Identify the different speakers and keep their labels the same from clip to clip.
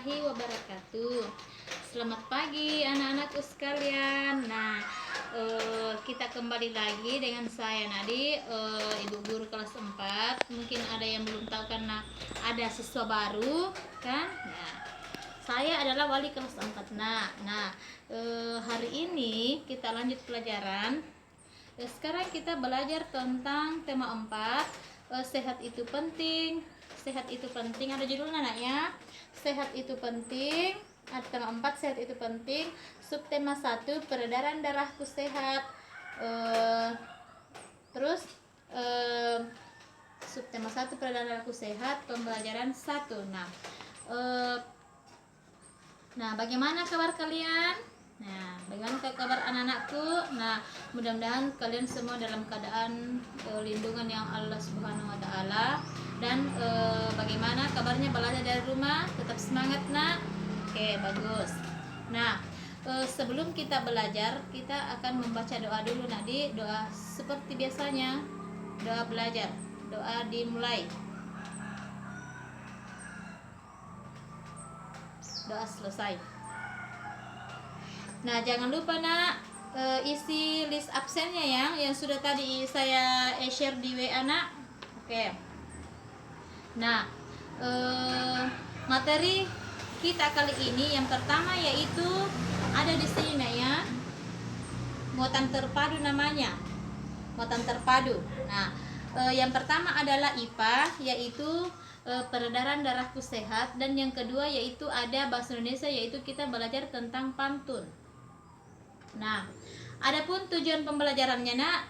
Speaker 1: warahmatullahi wabarakatuh. Selamat pagi anak-anakku sekalian. Kita kembali lagi dengan saya Nadi, Ibu Guru kelas 4. Mungkin ada yang belum tahu karena ada siswa baru kan. Saya adalah wali kelas 4. Hari ini kita lanjut pelajaran. Sekarang kita belajar tentang tema 4, sehat itu penting. Sehat itu penting, ada judulnya nak ya. Sehat itu penting. Ada tema 4, sehat itu penting. Subtema 1, peredaran darahku sehat. Subtema 1, peredaran darahku sehat, pembelajaran 1. Bagaimana kabar kalian? Bagaimana kabar anak-anakku? Mudah-mudahan kalian semua dalam keadaan lindungan yang Allah Subhanahu wa taala. Dan bagaimana kabarnya belajar dari rumah? Tetap semangat, Nak. Oke, bagus. Sebelum kita belajar, kita akan membaca doa dulu, Nak. Doa seperti biasanya. Doa belajar. Doa dimulai. Doa selesai. Jangan lupa nak, isi list absennya yang sudah tadi saya share di WA nak. Oke. Materi kita kali ini yang pertama yaitu ada di sini nak ya. Muatan terpadu namanya. Muatan terpadu. Yang pertama adalah IPA yaitu peredaran darahku sehat, dan yang kedua yaitu ada bahasa Indonesia yaitu kita belajar tentang pantun. Adapun tujuan pembelajarannya nak,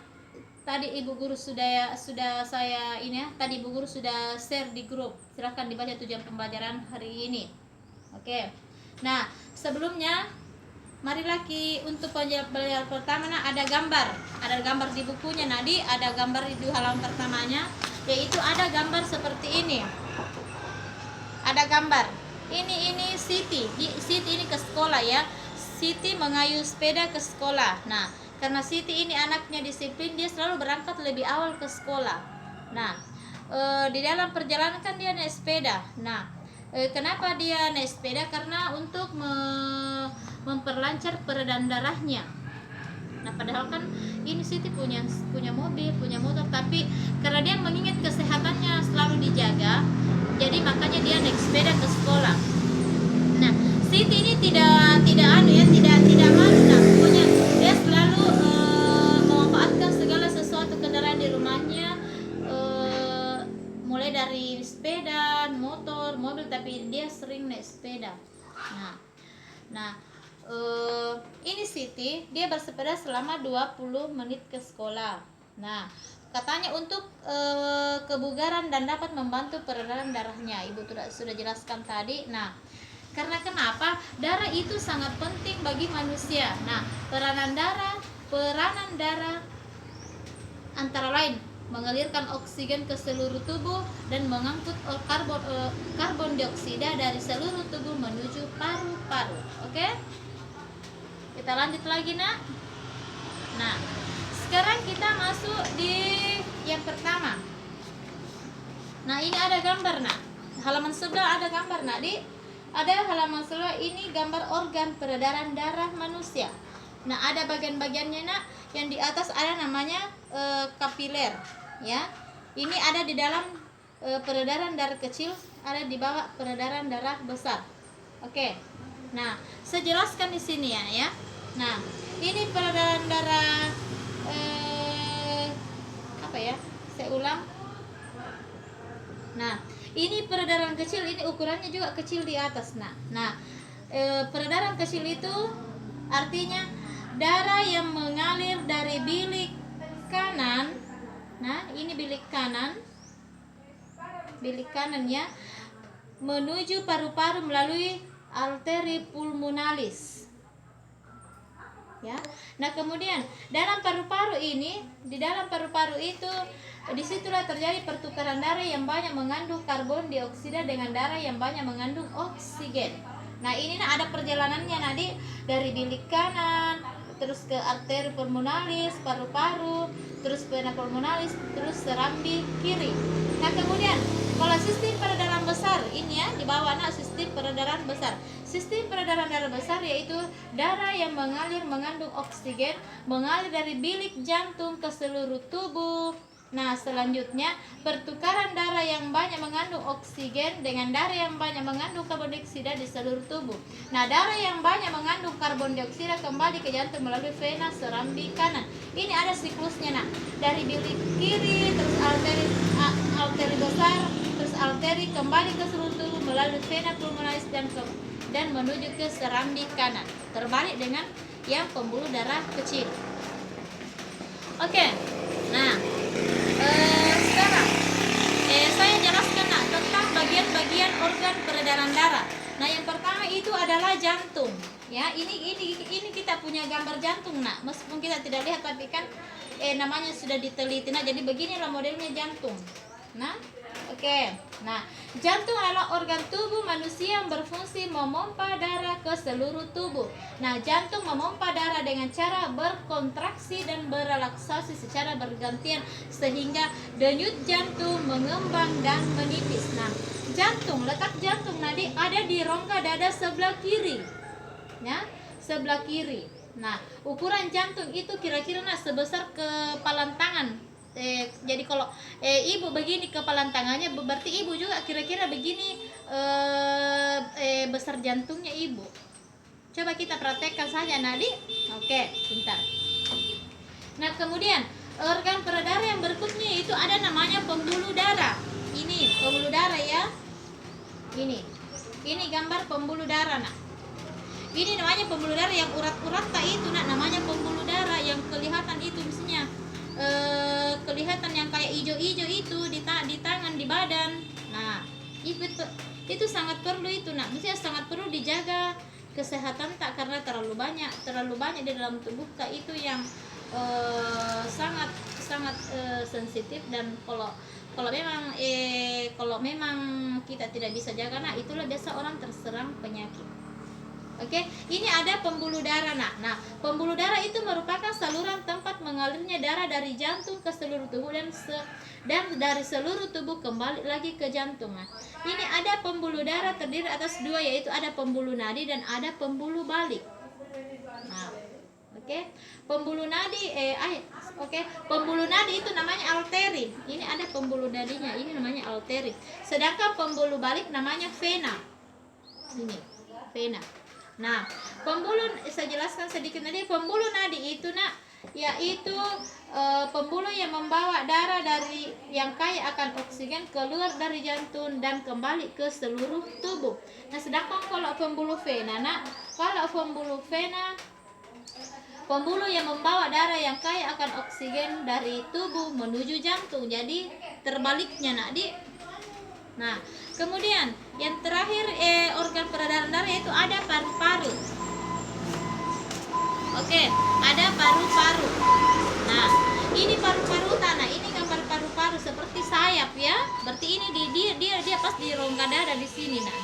Speaker 1: tadi Ibu Guru sudah saya ini ya, tadi Ibu Guru sudah share di grup. Silahkan dibaca tujuan pembelajaran hari ini. Oke. Sebelumnya marilah untuk pembelajaran pertama ada gambar di bukunya Nadi, ada gambar di halaman pertamanya, yaitu ada gambar seperti ini. Ada gambar. Ini Siti ini ke sekolah ya. Siti mengayuh sepeda ke sekolah. Karena Siti ini anaknya disiplin, dia selalu berangkat lebih awal ke sekolah. Di dalam perjalanan kan dia naik sepeda. Kenapa dia naik sepeda? Karena untuk memperlancar peredaran darahnya. Padahal kan ini Siti punya mobil, punya motor, tapi karena dia mengingat kesehatannya selalu dijaga, jadi makanya dia naik sepeda ke sekolah. Siti ini tidak malu punya, dia selalu memanfaatkan segala sesuatu kendaraan di rumahnya, mulai dari sepeda, motor, mobil, tapi dia sering naik sepeda. Ini Siti, dia bersepeda selama 20 menit ke sekolah. Katanya untuk kebugaran dan dapat membantu peredaran darahnya. Ibu sudah jelaskan tadi. Karena kenapa? Darah itu sangat penting bagi manusia. Peranan darah antara lain mengalirkan oksigen ke seluruh tubuh dan mengangkut karbon dioksida dari seluruh tubuh menuju paru-paru. Oke? Kita lanjut lagi, nak. Sekarang kita masuk di yang pertama. Ini ada gambar, nak. Halaman sebelah ada gambar, nak. Ada halaman sebelah ini gambar organ peredaran darah manusia. Ada bagian-bagiannya, nak. Yang di atas ada namanya kapiler, ya. Ini ada di dalam peredaran darah kecil, ada di bawah peredaran darah besar. Oke. Saya jelaskan di sini ya. Ini peredaran darah Saya ulang. Ini peredaran kecil, ini ukurannya juga kecil di atas. Peredaran kecil itu artinya darah yang mengalir dari bilik kanan. Ini bilik kanan ya, menuju paru-paru melalui arteri pulmonalis. Ya. Kemudian dalam paru-paru itu disitulah terjadi pertukaran darah yang banyak mengandung karbon dioksida dengan darah yang banyak mengandung oksigen. Ini ada perjalanannya dari bilik kanan, terus ke arteri pulmonalis, paru-paru, terus vena pulmonalis, terus serambi kiri. Kemudian kalau sistem peredaran besar ini ya, di di bawah nak sistem peredaran besar. Sistem peredaran darah besar yaitu darah yang mengalir mengandung oksigen, mengalir dari bilik jantung ke seluruh tubuh. Nah, selanjutnya pertukaran darah yang banyak mengandung oksigen dengan darah yang banyak mengandung karbon dioksida di seluruh tubuh. Nah, darah yang banyak mengandung karbon dioksida kembali ke jantung melalui vena serambi kanan. Ini ada siklusnya nak. Dari bilik kiri terus arteri besar, terus arteri kembali ke seluruh tubuh melalui vena pulmonalis dan menuju ke serambi kanan. Terbalik dengan yang pembuluh darah kecil. Oke. Nah, sekarang saya jelaskan nak tentang bagian-bagian organ peredaran darah. Nah, yang pertama itu adalah jantung. Ya, ini kita punya gambar jantung nak. Meskipun kita tidak lihat tapi kan namanya sudah diteliti. Nah, jadi beginilah modelnya jantung. Nah, oke. Nah, jantung adalah organ tubuh manusia yang berfungsi memompa darah ke seluruh tubuh. Nah, jantung memompa darah dengan cara berkontraksi dan berelaksasi secara bergantian sehingga denyut jantung mengembang dan menipis. Nah, letak jantung nadi ada di rongga dada sebelah kiri. Ya, sebelah kiri. Nah, ukuran jantung itu kira-kira sebesar kepalan tangan. Jadi kalau ibu begini kepalan tangannya, berarti ibu juga kira-kira begini besar jantungnya ibu. Coba kita praktekkan saja Nadi. Oke, pintar. Nah, kemudian organ peredaran yang berikutnya itu ada namanya pembuluh darah. Ini pembuluh darah ya. Ini gambar pembuluh darah nak. Ini namanya pembuluh darah yang urat-urat tak itu nak, namanya pembuluh darah yang kelihatan itu misalnya kelihatan yang kayak hijau-hijau itu di tangan, di badan. Nah, itu sangat perlu itu nak. Maksudnya sangat perlu dijaga kesehatan tak, karena terlalu banyak di dalam tubuh tak itu yang sangat sensitif. Dan kalau memang kita tidak bisa jaga, nah itulah biasa orang terserang penyakit. Oke, ini ada pembuluh darah nak. Nah, pembuluh darah itu merupakan saluran tempat mengalirnya darah dari jantung ke seluruh tubuh dan dari seluruh tubuh kembali lagi ke jantung. Nah, ini ada pembuluh darah terdiri atas dua, yaitu ada pembuluh nadi dan ada pembuluh balik. Nah, oke. Pembuluh nadi pembuluh nadi itu namanya arteri. Ini ada pembuluh nadinya, ini namanya arteri. Sedangkan pembuluh balik namanya vena. Ini, vena. Nah, saya jelaskan sedikit tadi. Pembuluh nadi itu nak, yaitu pembuluh yang membawa darah dari yang kaya akan oksigen keluar dari jantung dan kembali ke seluruh tubuh. Nah, sedangkan kalau pembuluh vena nak, pembuluh yang membawa darah yang kaya akan oksigen dari tubuh menuju jantung. Jadi terbaliknya nak di. Nah, kemudian yang terakhir organ peredaran darah itu ada paru-paru. Oke, ada paru-paru. Nah, ini paru-paru tanah. Ini gambar paru-paru seperti sayap ya. Berarti ini dia pas di rongga dada di sini nak.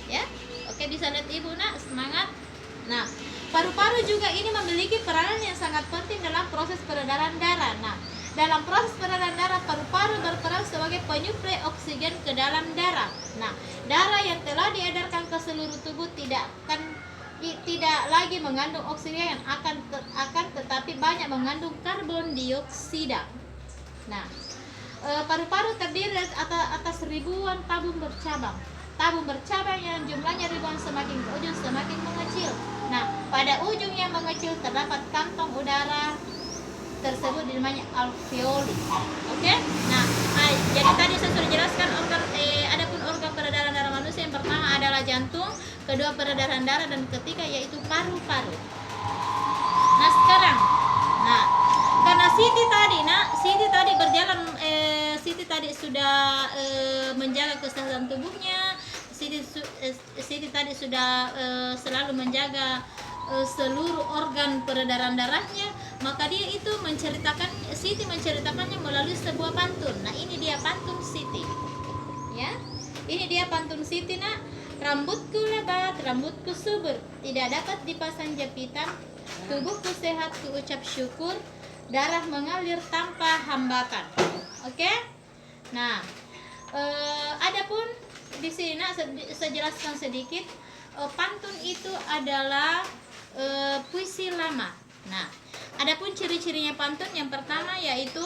Speaker 1: Ya. Oke, bisa lihat ibu nak, semangat. Nah, paru-paru juga ini memiliki peranan yang sangat penting dalam proses peredaran darah. Nah, dalam proses peredaran darah, paru-paru berperan sebagai penyuplai oksigen ke dalam darah. Nah, darah yang telah diedarkan ke seluruh tubuh tidak lagi mengandung oksigen, akan tetapi banyak mengandung karbon dioksida. Nah, paru-paru terdiri atas ribuan tabung bercabang. Tabung bercabang yang jumlahnya ribuan semakin ke ujung semakin mengecil. Nah, pada ujung yang mengecil terdapat kantong udara tersebut namanya alveoli. Oke? Nah, jadi tadi saya sudah jelaskan adapun organ peredaran darah manusia, yang pertama adalah jantung, kedua peredaran darah, dan ketiga yaitu paru-paru. Nah, sekarang karena Siti tadi berjalan, Siti tadi sudah menjaga kesehatan tubuhnya. Siti tadi sudah selalu menjaga seluruh organ peredaran darahnya, maka dia itu Siti menceritakannya melalui sebuah pantun. Nah, ini dia pantun Siti. Ya. Ini dia pantun Siti nak. Rambutku lebat, rambutku subur, tidak dapat dipasang jepitan, tubuhku sehat, ku ucap syukur, darah mengalir tanpa hambatan. Oke? Nah, adapun di sini nak saya jelaskan sedikit. Pantun itu adalah puisi lama. Nah, adapun ciri-cirinya pantun yang pertama yaitu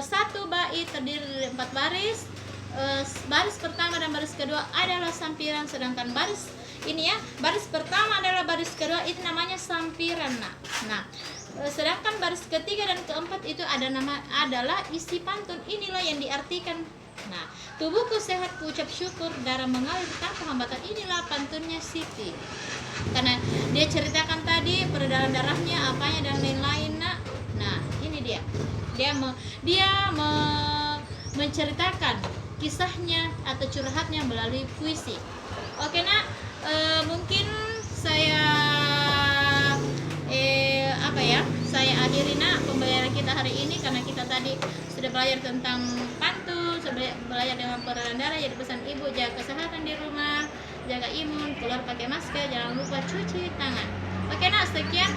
Speaker 1: satu bait terdiri dari 4 baris. Baris pertama dan baris kedua adalah sampiran, sedangkan baris ini ya, baris pertama adalah baris kedua itu namanya sampiran. Nah, sedangkan baris ketiga dan keempat itu adalah isi pantun. Inilah yang diartikan. Nah, tubuhku sehat ku ucap syukur, darah mengalir tanpa hambatan. Inilah pantunnya Siti. Karena dia ceritakan tadi peredaran darahnya, apanya dan lain-lain. Nah, ini dia. Dia menceritakan kisahnya atau curhatnya melalui puisi. Oke nak, mungkin saya saya akhiri nak pembelajaran kita hari ini, karena kita tadi sudah belajar tentang pantun, sudah belajar dengan peredaran darah. Jadi pesan ibu, jaga kesehatan di rumah, jaga imun, keluar pakai masker, jangan lupa cuci tangan. Oke nak, sekian.